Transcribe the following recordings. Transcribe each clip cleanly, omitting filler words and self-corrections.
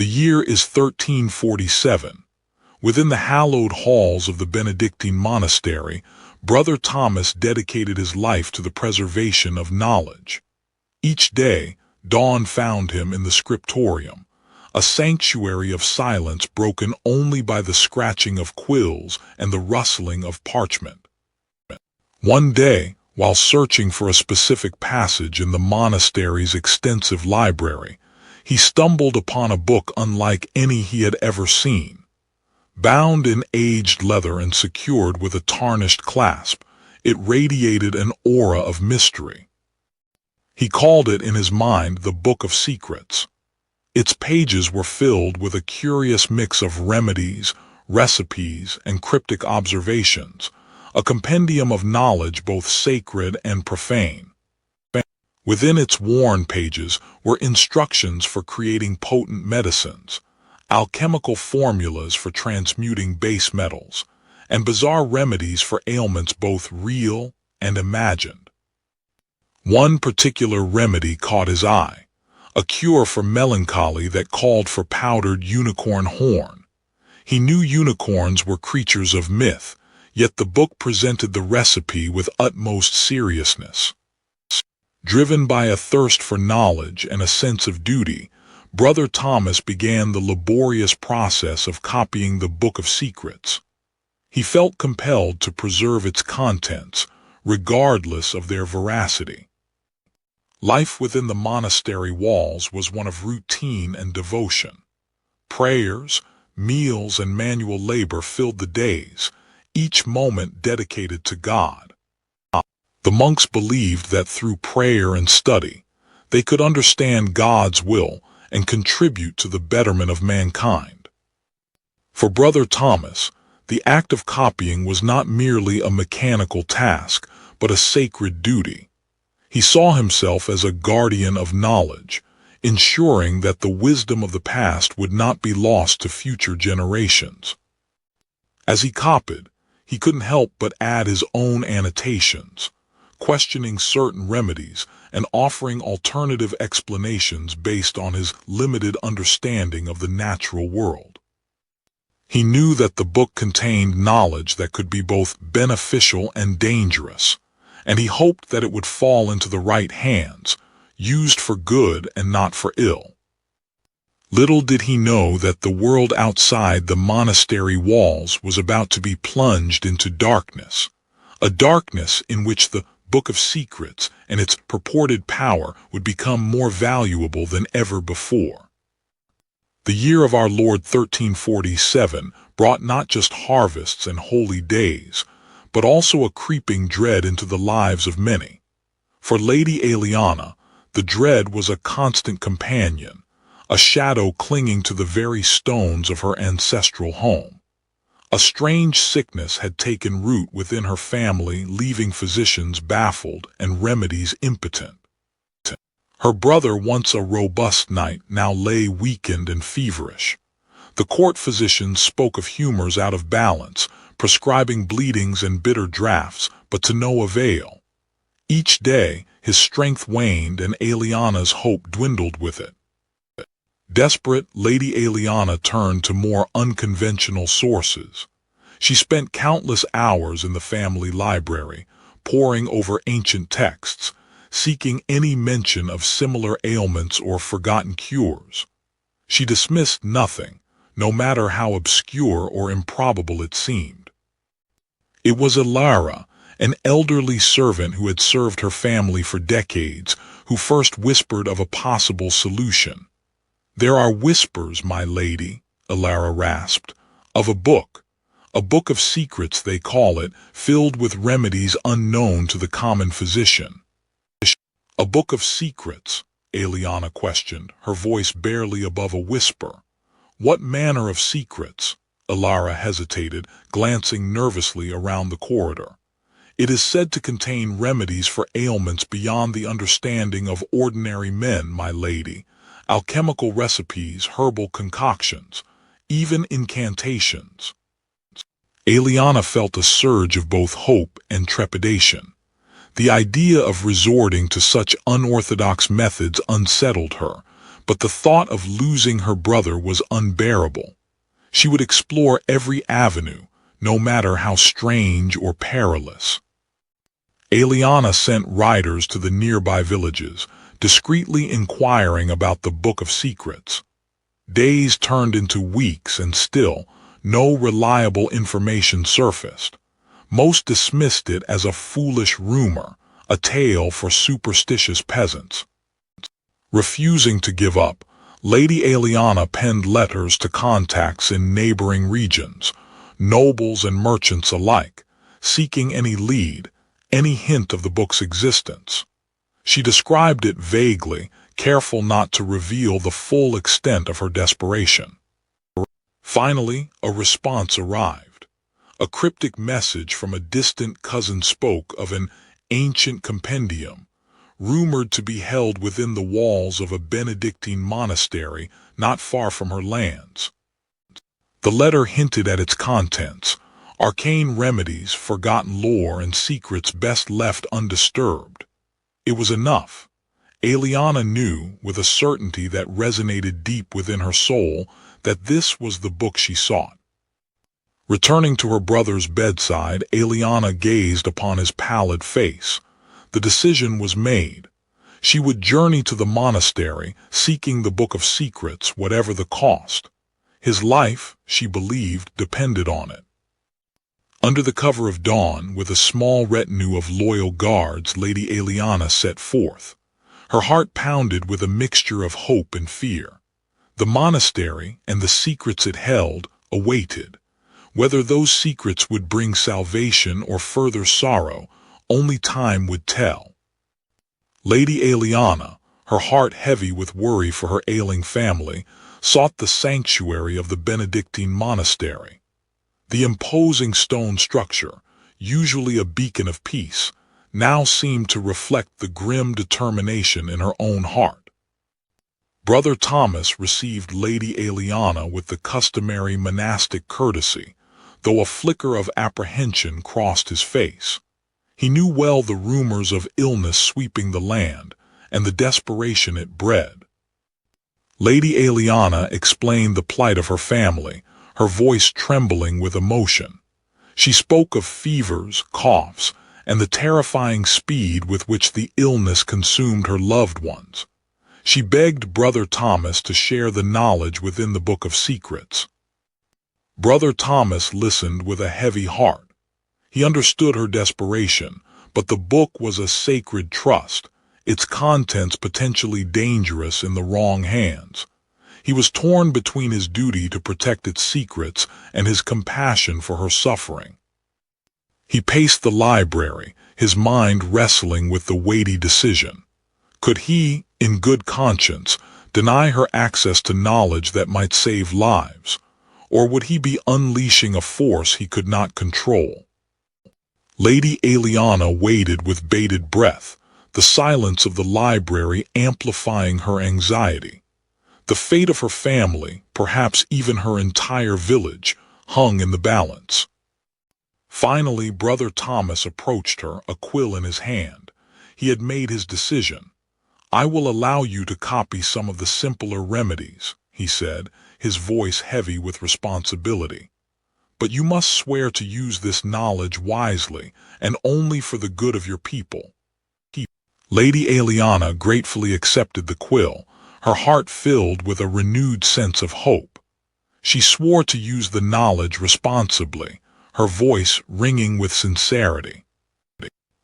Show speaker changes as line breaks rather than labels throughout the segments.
The year is 1347. Within the hallowed halls of the Benedictine monastery, Brother Thomas dedicated his life to the preservation of knowledge. Each day, dawn found him in the scriptorium, a sanctuary of silence broken only by the scratching of quills and the rustling of parchment. One day, while searching for a specific passage in the monastery's extensive library, he stumbled upon a book unlike any he had ever seen. Bound in aged leather and secured with a tarnished clasp, it radiated an aura of mystery. He called it in his mind the Book of Secrets. Its pages were filled with a curious mix of remedies, recipes, and cryptic observations, a compendium of knowledge both sacred and profane. Within its worn pages were instructions for creating potent medicines, alchemical formulas for transmuting base metals, and bizarre remedies for ailments both real and imagined. One particular remedy caught his eye, a cure for melancholy that called for powdered unicorn horn. He knew unicorns were creatures of myth, yet the book presented the recipe with utmost seriousness. Driven by a thirst for knowledge and a sense of duty, Brother Thomas began the laborious process of copying the Book of Secrets. He felt compelled to preserve its contents, regardless of their veracity. Life within the monastery walls was one of routine and devotion. Prayers, meals, and manual labor filled the days, each moment dedicated to God. The monks believed that through prayer and study, they could understand God's will and contribute to the betterment of mankind. For Brother Thomas, the act of copying was not merely a mechanical task, but a sacred duty. He saw himself as a guardian of knowledge, ensuring that the wisdom of the past would not be lost to future generations. As he copied, he couldn't help but add his own annotations, questioning certain remedies and offering alternative explanations based on his limited understanding of the natural world. He knew that the book contained knowledge that could be both beneficial and dangerous, and he hoped that it would fall into the right hands, used for good and not for ill. Little did he know that the world outside the monastery walls was about to be plunged into darkness, a darkness in which the Book of Secrets and its purported power would become more valuable than ever before. The year of our Lord 1347 brought not just harvests and holy days, but also a creeping dread into the lives of many. For Lady Aliana, the dread was a constant companion, a shadow clinging to the very stones of her ancestral home. A strange sickness had taken root within her family, leaving physicians baffled and remedies impotent. Her brother, once a robust knight, now lay weakened and feverish. The court physicians spoke of humors out of balance, prescribing bleedings and bitter draughts, but to no avail. Each day, his strength waned and Aliana's hope dwindled with it. Desperate, Lady Aliana turned to more unconventional sources. She spent countless hours in the family library, poring over ancient texts, seeking any mention of similar ailments or forgotten cures. She dismissed nothing, no matter how obscure or improbable it seemed. It was Alara, an elderly servant who had served her family for decades, who first whispered of a possible solution. "There are whispers, my lady," Alara rasped, "of a book of secrets they call it, filled with remedies unknown to the common physician." "A book of secrets?" Aliana questioned, her voice barely above a whisper. "What manner of secrets?" Alara hesitated, glancing nervously around the corridor. "It is said to contain remedies for ailments beyond the understanding of ordinary men, my lady. Alchemical recipes, herbal concoctions, even incantations." Aliana felt a surge of both hope and trepidation. The idea of resorting to such unorthodox methods unsettled her, but the thought of losing her brother was unbearable. She would explore every avenue, no matter how strange or perilous. Eliana sent riders to the nearby villages, discreetly inquiring about the Book of Secrets. Days turned into weeks and still, no reliable information surfaced. Most dismissed it as a foolish rumor, a tale for superstitious peasants. Refusing to give up, Lady Eliana penned letters to contacts in neighboring regions, nobles and merchants alike, seeking any lead, any hint of the book's existence. She described it vaguely, careful not to reveal the full extent of her desperation. Finally, a response arrived. A cryptic message from a distant cousin spoke of an ancient compendium, rumored to be held within the walls of a Benedictine monastery not far from her lands. The letter hinted at its contents: arcane remedies, forgotten lore, and secrets best left undisturbed. It was enough. Eliana knew, with a certainty that resonated deep within her soul, that this was the book she sought. Returning to her brother's bedside, Eliana gazed upon his pallid face. The decision was made. She would journey to the monastery, seeking the Book of Secrets, whatever the cost. His life, she believed, depended on it. Under the cover of dawn, with a small retinue of loyal guards, Lady Eliana set forth. Her heart pounded with a mixture of hope and fear. The monastery, and the secrets it held, awaited. Whether those secrets would bring salvation or further sorrow, only time would tell. Lady Eliana, her heart heavy with worry for her ailing family, sought the sanctuary of the Benedictine monastery. The imposing stone structure, usually a beacon of peace, now seemed to reflect the grim determination in her own heart. Brother Thomas received Lady Eliana with the customary monastic courtesy, though a flicker of apprehension crossed his face. He knew well the rumors of illness sweeping the land, and the desperation it bred. Lady Eliana explained the plight of her family, her voice trembling with emotion. She spoke of fevers, coughs, and the terrifying speed with which the illness consumed her loved ones. She begged Brother Thomas to share the knowledge within the Book of Secrets. Brother Thomas listened with a heavy heart. He understood her desperation, but the book was a sacred trust, its contents potentially dangerous in the wrong hands. He was torn between his duty to protect its secrets and his compassion for her suffering. He paced the library, his mind wrestling with the weighty decision. Could he, in good conscience, deny her access to knowledge that might save lives, or would he be unleashing a force he could not control? Lady Eliana waited with bated breath, the silence of the library amplifying her anxiety. The fate of her family, perhaps even her entire village, hung in the balance. Finally, Brother Thomas approached her, a quill in his hand. He had made his decision. "I will allow you to copy some of the simpler remedies," he said, his voice heavy with responsibility. "But you must swear to use this knowledge wisely, and only for the good of your people." Lady Eliana gratefully accepted the quill, her heart filled with a renewed sense of hope. She swore to use the knowledge responsibly, her voice ringing with sincerity.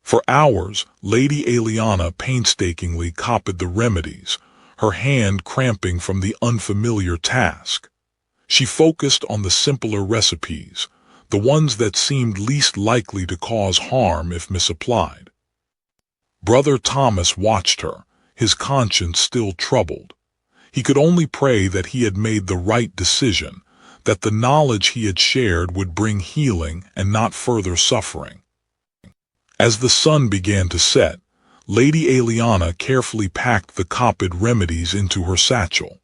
For hours, Lady Eliana painstakingly copied the remedies, her hand cramping from the unfamiliar task. She focused on the simpler recipes, the ones that seemed least likely to cause harm if misapplied. Brother Thomas watched her, his conscience still troubled. He could only pray that he had made the right decision, that the knowledge he had shared would bring healing and not further suffering. As the sun began to set, Lady Eliana carefully packed the copied remedies into her satchel.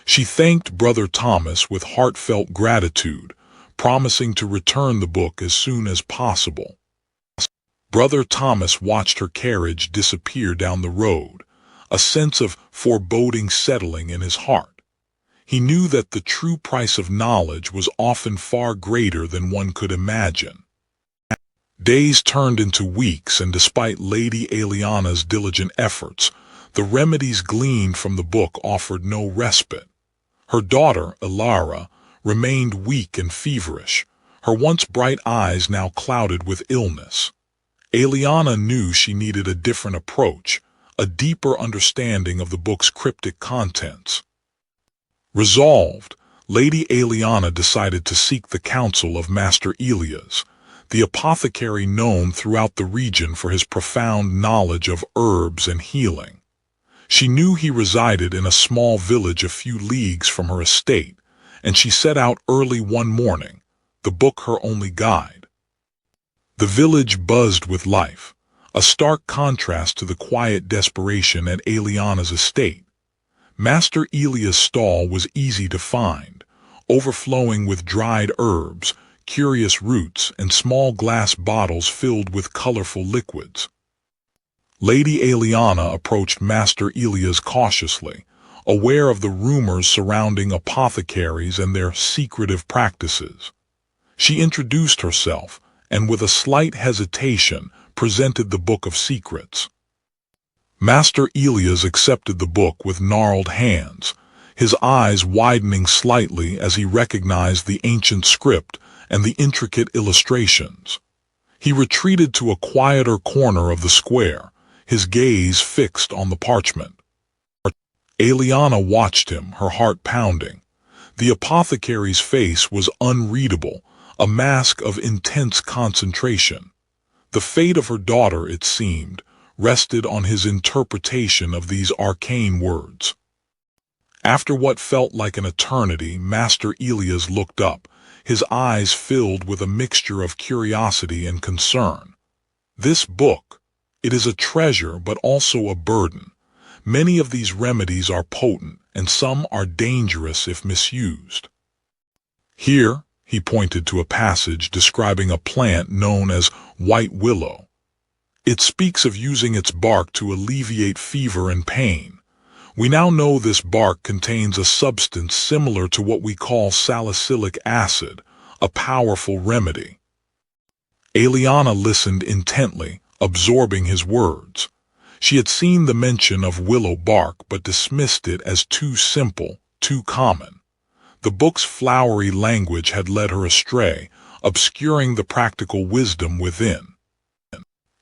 She thanked Brother Thomas with heartfelt gratitude, promising to return the book as soon as possible. Brother Thomas watched her carriage disappear down the road, a sense of foreboding settling in his heart. He knew that the true price of knowledge was often far greater than one could imagine. Days turned into weeks, and despite Lady Aliana's diligent efforts, the remedies gleaned from the book offered no respite. Her daughter, Ilara, remained weak and feverish, her once bright eyes now clouded with illness. Aliana knew she needed a different approach, a deeper understanding of the book's cryptic contents. Resolved, Lady Aliana decided to seek the counsel of Master Elias, the apothecary known throughout the region for his profound knowledge of herbs and healing. She knew he resided in a small village a few leagues from her estate, and she set out early one morning, the book her only guide. The village buzzed with life, a stark contrast to the quiet desperation at Aliana's estate. Master Elias' stall was easy to find, overflowing with dried herbs, curious roots, and small glass bottles filled with colorful liquids. Lady Aliana approached Master Elias cautiously, aware of the rumors surrounding apothecaries and their secretive practices. She introduced herself, and with a slight hesitation presented the Book of Secrets. Master Elias accepted the book with gnarled hands, his eyes widening slightly as he recognized the ancient script and the intricate illustrations. He retreated to a quieter corner of the square, his gaze fixed on the parchment. Aliana watched him, her heart pounding. The apothecary's face was unreadable, a mask of intense concentration. The fate of her daughter, it seemed, rested on his interpretation of these arcane words. After what felt like an eternity, Master Elias looked up, his eyes filled with a mixture of curiosity and concern. This book, it is a treasure but also a burden. Many of these remedies are potent, and some are dangerous if misused. Here, he pointed to a passage describing a plant known as white willow. It speaks of using its bark to alleviate fever and pain. We now know this bark contains a substance similar to what we call salicylic acid, a powerful remedy. Aliana listened intently, absorbing his words. She had seen the mention of willow bark but dismissed it as too simple, too common. The book's flowery language had led her astray, obscuring the practical wisdom within.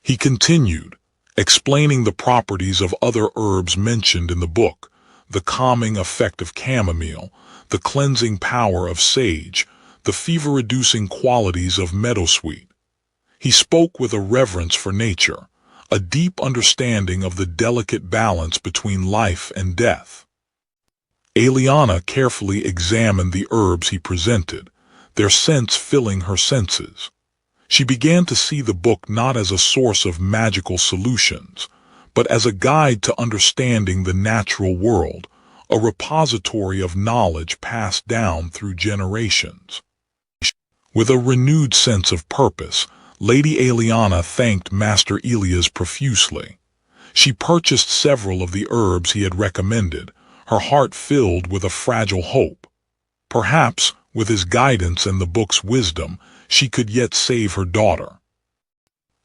He continued, explaining the properties of other herbs mentioned in the book, the calming effect of chamomile, the cleansing power of sage, the fever-reducing qualities of meadowsweet. He spoke with a reverence for nature, a deep understanding of the delicate balance between life and death. Aliana carefully examined the herbs he presented, their scents filling her senses. She began to see the book not as a source of magical solutions, but as a guide to understanding the natural world, a repository of knowledge passed down through generations. With a renewed sense of purpose, Lady Aliana thanked Master Elias profusely. She purchased several of the herbs he had recommended, her heart filled with a fragile hope. Perhaps, with his guidance and the book's wisdom, she could yet save her daughter.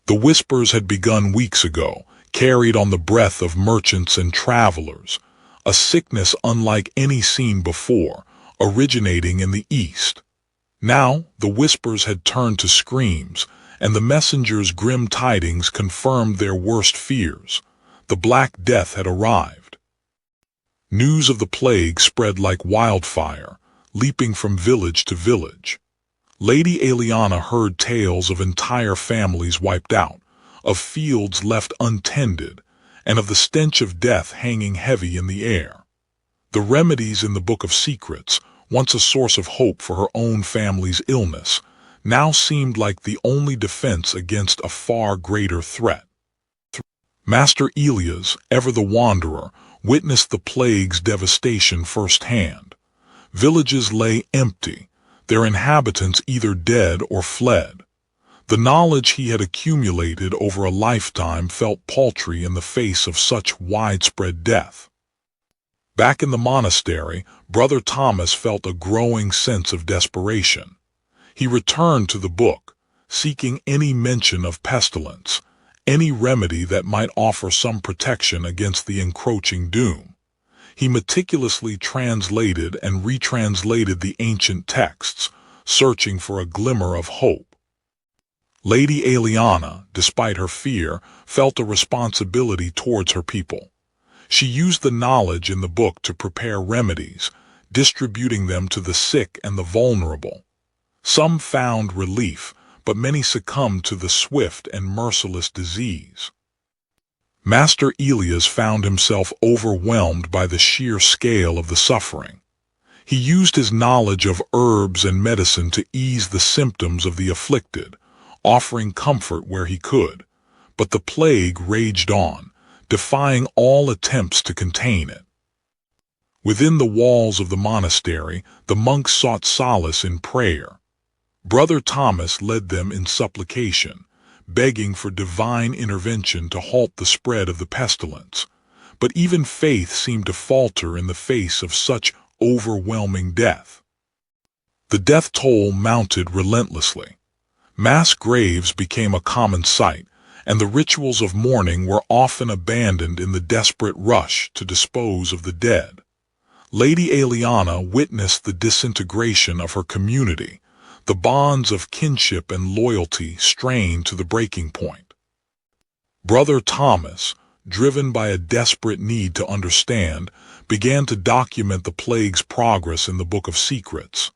The whispers had begun weeks ago, carried on the breath of merchants and travelers, a sickness unlike any seen before, originating in the east. Now, the whispers had turned to screams, and the messenger's grim tidings confirmed their worst fears. The Black Death had arrived. News of the plague spread like wildfire, leaping from village to village. Lady Aliana heard tales of entire families wiped out, of fields left untended, and of the stench of death hanging heavy in the air. The remedies in the Book of Secrets, once a source of hope for her own family's illness, now seemed like the only defense against a far greater threat. Master Elias, ever the wanderer, witnessed the plague's devastation firsthand. Villages lay empty, their inhabitants either dead or fled. The knowledge he had accumulated over a lifetime felt paltry in the face of such widespread death. Back in the monastery, Brother Thomas felt a growing sense of desperation. He returned to the book, seeking any mention of pestilence, any remedy that might offer some protection against the encroaching doom. He meticulously translated and retranslated the ancient texts, searching for a glimmer of hope. Lady Eliana, despite her fear, felt a responsibility towards her people. She used the knowledge in the book to prepare remedies, distributing them to the sick and the vulnerable. Some found relief, but many succumbed to the swift and merciless disease. Master Elias found himself overwhelmed by the sheer scale of the suffering. He used his knowledge of herbs and medicine to ease the symptoms of the afflicted, offering comfort where he could, but the plague raged on, defying all attempts to contain it. Within the walls of the monastery, the monks sought solace in prayer. Brother Thomas led them in supplication, begging for divine intervention to halt the spread of the pestilence. But even faith seemed to falter in the face of such overwhelming death. The death toll mounted relentlessly. Mass graves became a common sight, and the rituals of mourning were often abandoned in the desperate rush to dispose of the dead. Lady Eliana witnessed the disintegration of her community, the bonds of kinship and loyalty strained to the breaking point. Brother Thomas, driven by a desperate need to understand, began to document the plague's progress in the Book of Secrets.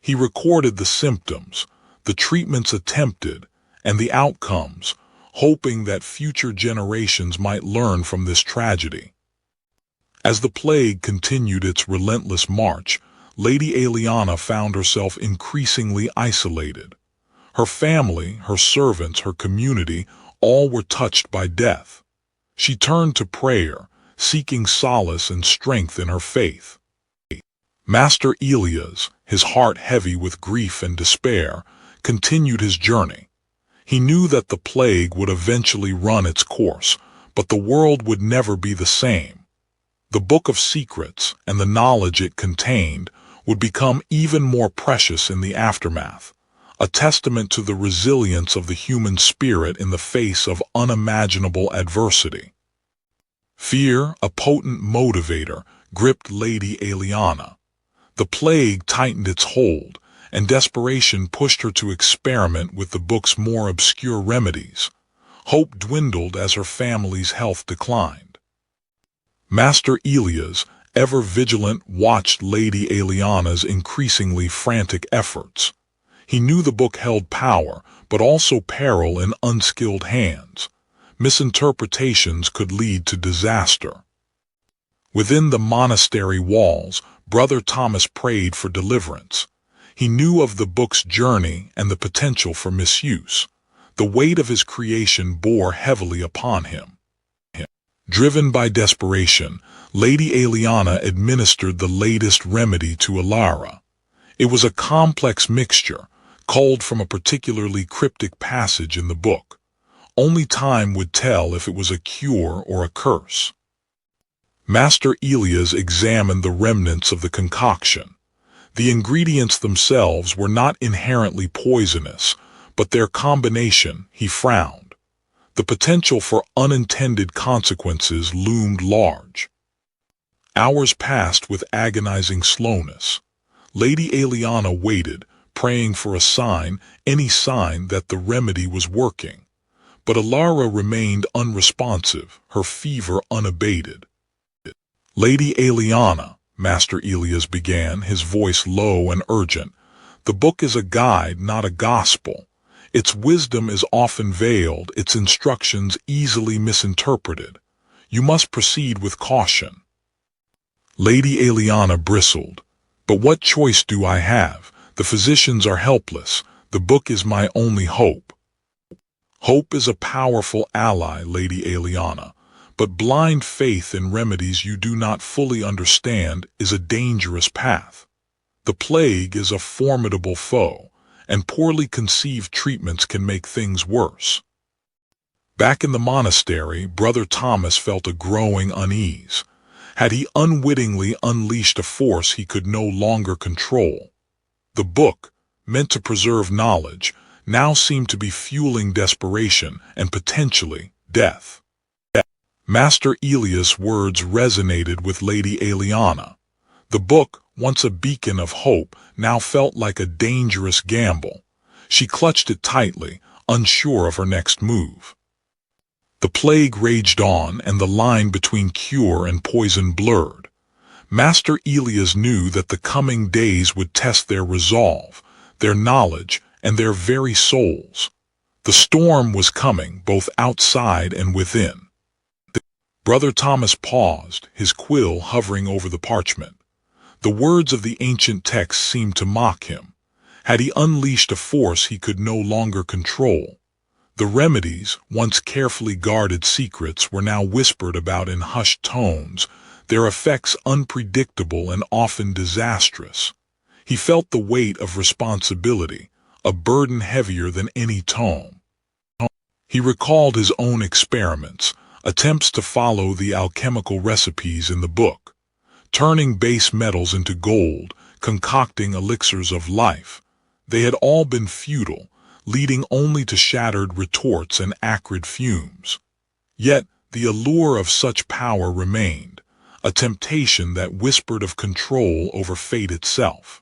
He recorded the symptoms, the treatments attempted, and the outcomes, hoping that future generations might learn from this tragedy. As the plague continued its relentless march, Lady Eliana found herself increasingly isolated. Her family, her servants, her community, all were touched by death. She turned to prayer, seeking solace and strength in her faith. Master Elias, his heart heavy with grief and despair, continued his journey. He knew that the plague would eventually run its course, but the world would never be the same. The Book of Secrets and the knowledge it contained would become even more precious in the aftermath, a testament to the resilience of the human spirit in the face of unimaginable adversity. Fear, a potent motivator, gripped Lady Eliana. The plague tightened its hold, and desperation pushed her to experiment with the book's more obscure remedies. Hope dwindled as her family's health declined. Master Elias, ever vigilant, watched Lady Eliana's increasingly frantic efforts. He knew the book held power, but also peril in unskilled hands. Misinterpretations could lead to disaster. Within the monastery walls, Brother Thomas prayed for deliverance. He knew of the book's journey and the potential for misuse. The weight of his creation bore heavily upon him. Driven by desperation, Lady Eliana administered the latest remedy to Alara. It was a complex mixture, culled from a particularly cryptic passage in the book. Only time would tell if it was a cure or a curse. Master Elias examined the remnants of the concoction. The ingredients themselves were not inherently poisonous, but their combination, he frowned. The potential for unintended consequences loomed large. Hours passed with agonizing slowness. Lady Eliana waited, praying for a sign, any sign that the remedy was working. But Alara remained unresponsive, her fever unabated. Lady Eliana, Master Elias began, his voice low and urgent, the book is a guide, not a gospel. Its wisdom is often veiled, its instructions easily misinterpreted. You must proceed with caution. Lady Eliana bristled. But what choice do I have? The physicians are helpless. The book is my only hope. Hope is a powerful ally, Lady Eliana. But blind faith in remedies you do not fully understand is a dangerous path. The plague is a formidable foe, and poorly conceived treatments can make things worse. Back in the monastery, Brother Thomas felt a growing unease. Had he unwittingly unleashed a force he could no longer control? The book, meant to preserve knowledge, now seemed to be fueling desperation and potentially death. Master Elias' words resonated with Lady Eliana. The book, once a beacon of hope, now felt like a dangerous gamble. She clutched it tightly, unsure of her next move. The plague raged on, and the line between cure and poison blurred. Master Elias knew that the coming days would test their resolve, their knowledge, and their very souls. The storm was coming, both outside and within. Brother Thomas paused, his quill hovering over the parchment. The words of the ancient text seemed to mock him. Had he unleashed a force he could no longer control? The remedies, once carefully guarded secrets, were now whispered about in hushed tones, their effects unpredictable and often disastrous. He felt the weight of responsibility, a burden heavier than any tome. He recalled his own experiments, attempts to follow the alchemical recipes in the book, turning base metals into gold, concocting elixirs of life. They had all been futile, leading only to shattered retorts and acrid fumes. Yet the allure of such power remained, a temptation that whispered of control over fate itself.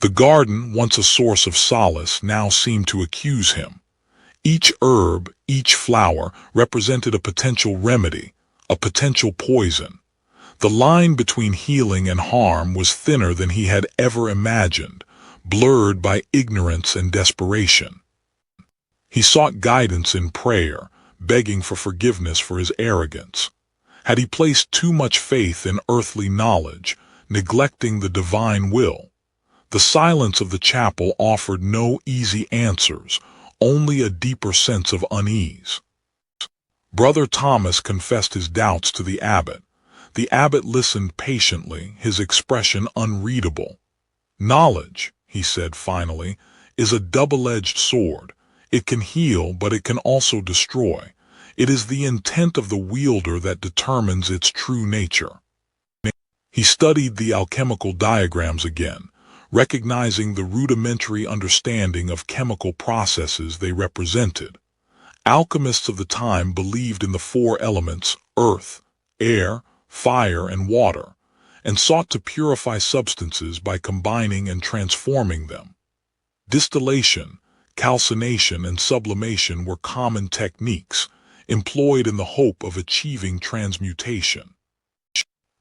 The garden, once a source of solace, now seemed to accuse him. Each herb, each flower, represented a potential remedy, a potential poison. The line between healing and harm was thinner than he had ever imagined, blurred by ignorance and desperation. He sought guidance in prayer, begging for forgiveness for his arrogance. Had he placed too much faith in earthly knowledge, neglecting the divine will? The silence of the chapel offered no easy answers, only a deeper sense of unease. Brother Thomas confessed his doubts to the abbot. The abbot listened patiently, his expression unreadable. "Knowledge," he said finally, "is a double-edged sword. It can heal, but it can also destroy. It is the intent of the wielder that determines its true nature." He studied the alchemical diagrams again, recognizing the rudimentary understanding of chemical processes they represented. Alchemists of the time believed in the four elements, earth, air, fire, and water, and sought to purify substances by combining and transforming them. Distillation, calcination, and sublimation were common techniques, employed in the hope of achieving transmutation.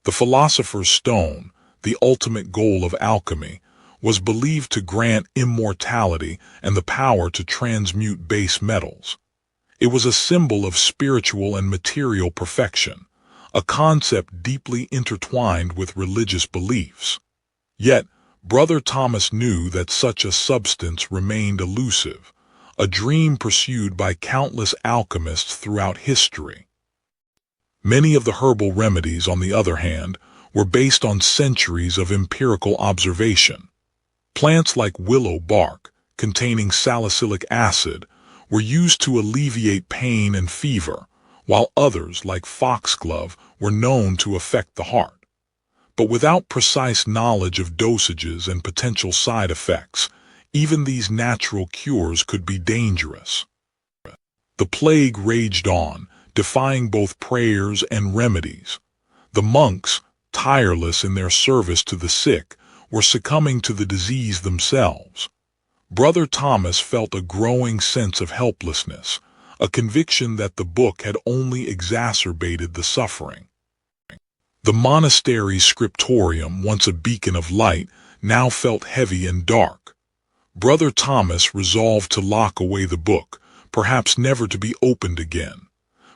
The philosopher's stone, the ultimate goal of alchemy, was believed to grant immortality and the power to transmute base metals. It was a symbol of spiritual and material perfection, a concept deeply intertwined with religious beliefs. Yet, Brother Thomas knew that such a substance remained elusive, a dream pursued by countless alchemists throughout history. Many of the herbal remedies, on the other hand, were based on centuries of empirical observation. Plants like willow bark, containing salicylic acid, were used to alleviate pain and fever, while others, like foxglove, were known to affect the heart. But without precise knowledge of dosages and potential side effects, even these natural cures could be dangerous. The plague raged on, defying both prayers and remedies. The monks, tireless in their service to the sick, were succumbing to the disease themselves. Brother Thomas felt a growing sense of helplessness, a conviction that the book had only exacerbated the suffering. The monastery's scriptorium, once a beacon of light, now felt heavy and dark. Brother Thomas resolved to lock away the book, perhaps never to be opened again.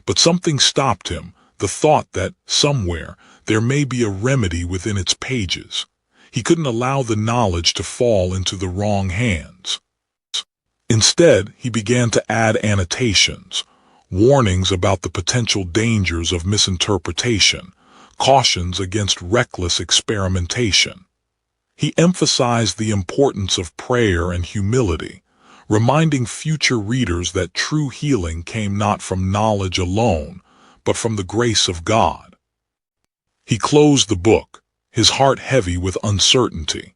But something stopped him, the thought that, somewhere, there may be a remedy within its pages. He couldn't allow the knowledge to fall into the wrong hands. Instead, he began to add annotations, warnings about the potential dangers of misinterpretation, cautions against reckless experimentation. He emphasized the importance of prayer and humility, reminding future readers that true healing came not from knowledge alone, but from the grace of God. He closed the book, his heart heavy with uncertainty.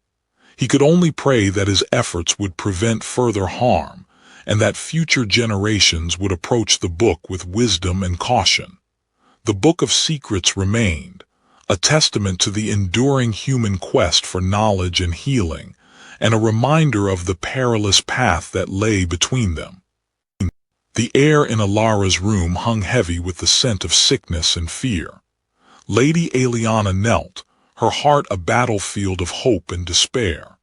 He could only pray that his efforts would prevent further harm, and that future generations would approach the book with wisdom and caution. The Book of Secrets remained, a testament to the enduring human quest for knowledge and healing, and a reminder of the perilous path that lay between them. The air in Alara's room hung heavy with the scent of sickness and fear. Lady Eliana knelt, her heart a battlefield of hope and despair.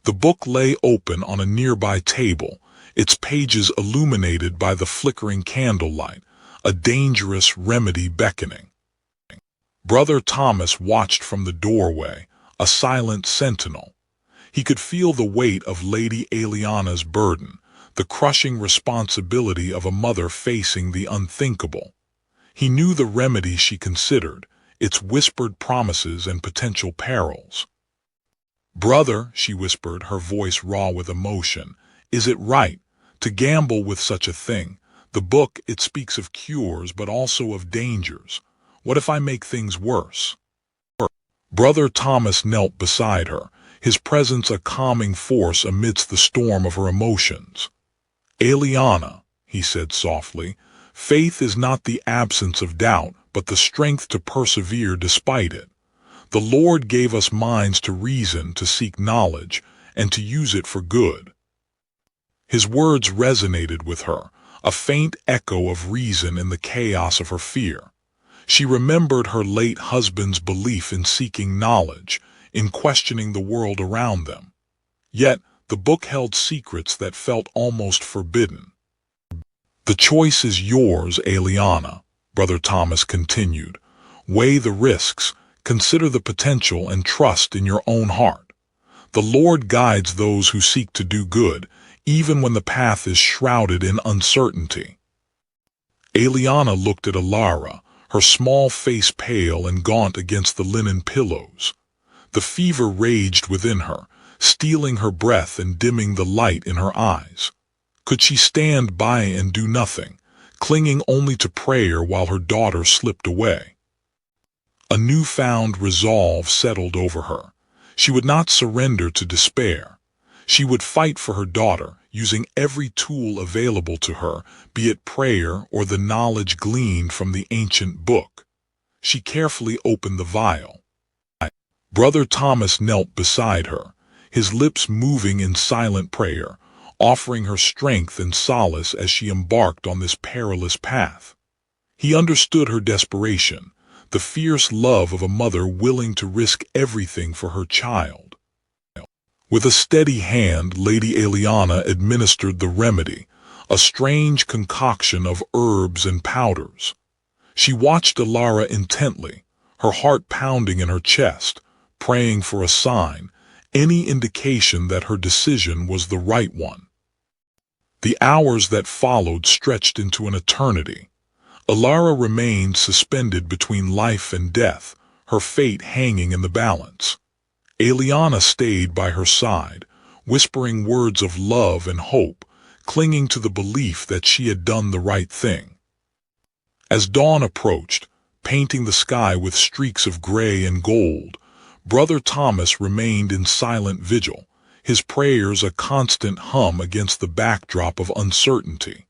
The book lay open on a nearby table, its pages illuminated by the flickering candlelight, a dangerous remedy beckoning. Brother Thomas watched from the doorway, a silent sentinel. He could feel the weight of Lady Eliana's burden, the crushing responsibility of a mother facing the unthinkable. He knew the remedy she considered, its whispered promises and potential perils. "Brother," she whispered, her voice raw with emotion, "is it right to gamble with such a thing? The book, it speaks of cures, but also of dangers. What if I make things worse?" Brother Thomas knelt beside her, his presence a calming force amidst the storm of her emotions. "Eliana," he said softly, "faith is not the absence of doubt, but the strength to persevere despite it. The Lord gave us minds to reason, to seek knowledge, and to use it for good." His words resonated with her, a faint echo of reason in the chaos of her fear. She remembered her late husband's belief in seeking knowledge, in questioning the world around them. Yet, the book held secrets that felt almost forbidden. "The choice is yours, Eliana," Brother Thomas continued. "Weigh the risks, consider the potential, and trust in your own heart. The Lord guides those who seek to do good, even when the path is shrouded in uncertainty." Eliana looked at Alara, her small face pale and gaunt against the linen pillows. The fever raged within her, stealing her breath and dimming the light in her eyes. Could she stand by and do nothing, clinging only to prayer while her daughter slipped away? A newfound resolve settled over her. She would not surrender to despair. She would fight for her daughter, using every tool available to her, be it prayer or the knowledge gleaned from the ancient book. She carefully opened the vial. Brother Thomas knelt beside her, his lips moving in silent prayer, offering her strength and solace as she embarked on this perilous path. He understood her desperation, the fierce love of a mother willing to risk everything for her child. With a steady hand, Lady Eliana administered the remedy, a strange concoction of herbs and powders. She watched Alara intently, her heart pounding in her chest, praying for a sign, any indication that her decision was the right one. The hours that followed stretched into an eternity. Alara remained suspended between life and death, her fate hanging in the balance. Eliana stayed by her side, whispering words of love and hope, clinging to the belief that she had done the right thing. As dawn approached, painting the sky with streaks of gray and gold, Brother Thomas remained in silent vigil, his prayers a constant hum against the backdrop of uncertainty.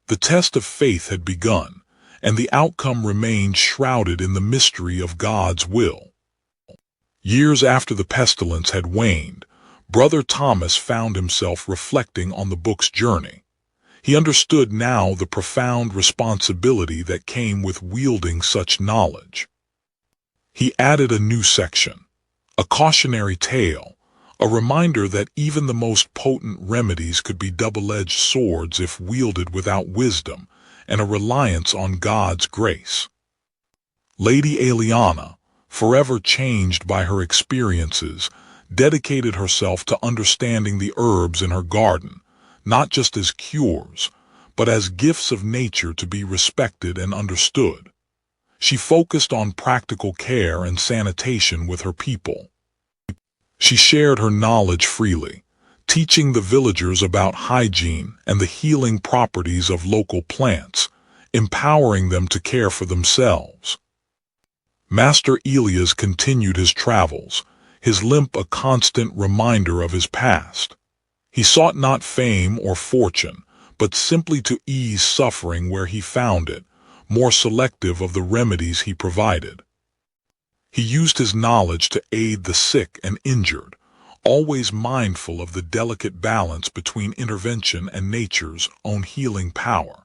The test of faith had begun, and the outcome remained shrouded in the mystery of God's will. Years after the pestilence had waned, Brother Thomas found himself reflecting on the book's journey. He understood now the profound responsibility that came with wielding such knowledge. He added a new section, a cautionary tale, a reminder that even the most potent remedies could be double-edged swords if wielded without wisdom, and a reliance on God's grace. Lady Eliana, forever changed by her experiences, dedicated herself to understanding the herbs in her garden, not just as cures, but as gifts of nature to be respected and understood. She focused on practical care and sanitation with her people. She shared her knowledge freely, teaching the villagers about hygiene and the healing properties of local plants, empowering them to care for themselves. Master Elias continued his travels, his limp a constant reminder of his past. He sought not fame or fortune, but simply to ease suffering where he found it, more selective of the remedies he provided. He used his knowledge to aid the sick and injured, always mindful of the delicate balance between intervention and nature's own healing power.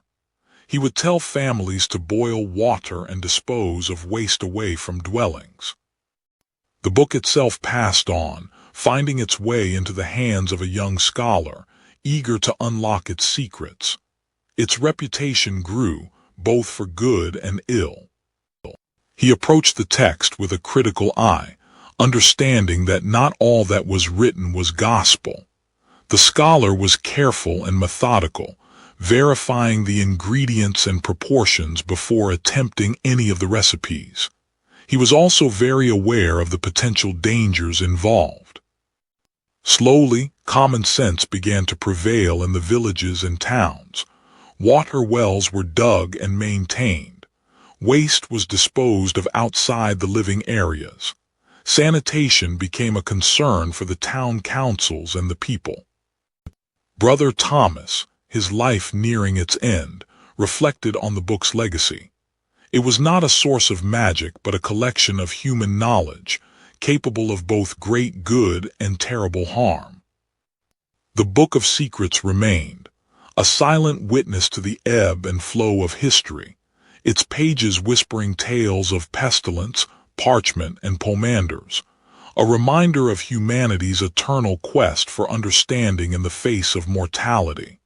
He would tell families to boil water and dispose of waste away from dwellings. The book itself passed on, finding its way into the hands of a young scholar, eager to unlock its secrets. Its reputation grew, both for good and ill. He approached the text with a critical eye, understanding that not all that was written was gospel. The scholar was careful and methodical, verifying the ingredients and proportions before attempting any of the recipes. He was also very aware of the potential dangers involved. Slowly, common sense began to prevail in the villages and towns. Water wells were dug and maintained. Waste was disposed of outside the living areas. Sanitation became a concern for the town councils and the people. Brother Thomas, his life nearing its end, reflected on the book's legacy. It was not a source of magic, but a collection of human knowledge, capable of both great good and terrible harm. The Book of Secrets remained, a silent witness to the ebb and flow of history, its pages whispering tales of pestilence, parchment, and pomanders, a reminder of humanity's eternal quest for understanding in the face of mortality.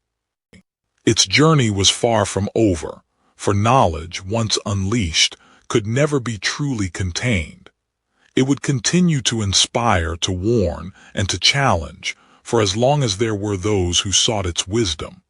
Its journey was far from over, for knowledge, once unleashed, could never be truly contained. It would continue to inspire, to warn, and to challenge, for as long as there were those who sought its wisdom.